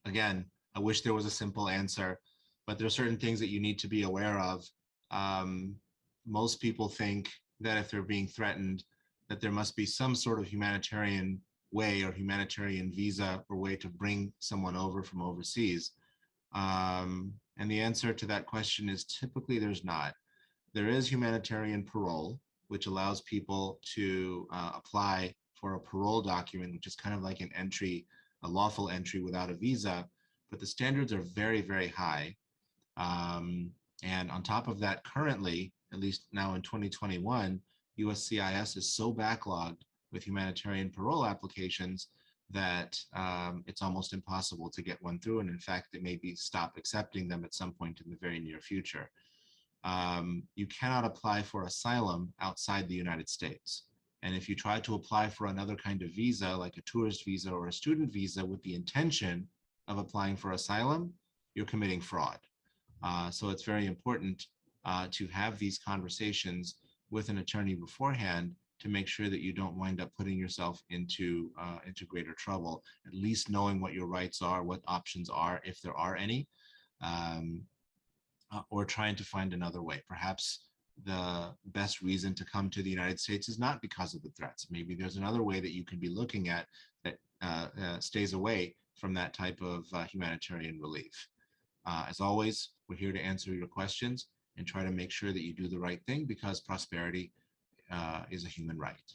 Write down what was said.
Again, I wish there was a simple answer, but there are certain things that you need to be aware of. Um, Most people think that if they're being threatened, that there must be some sort of humanitarian way or humanitarian visa or way to bring someone over from overseas. And the answer to that question is typically there's not. There is humanitarian parole, which allows people to apply for a parole document, which is kind of like an entry, a lawful entry without a visa. But the standards are very, very high. Um, and on top of that, currently, at least now in 2021, USCIS is so backlogged with humanitarian parole applications that it's almost impossible to get one through. And in fact, they may be stop accepting them at some point in the very near future. You cannot apply for asylum outside the United States. And if you try to apply for another kind of visa, like a tourist visa or a student visa, with the intention of applying for asylum, you're committing fraud. So it's very important to have these conversations with an attorney beforehand to make sure that you don't wind up putting yourself into greater trouble, at least knowing what your rights are, what options are, if there are any. Um, or trying to find another way. Perhaps the best reason to come to the United States is not because of the threats. Maybe there's another way that you can be looking at that stays away from that type of humanitarian relief. As always, we're here to answer your questions and try to make sure that you do the right thing because prosperity is a human right.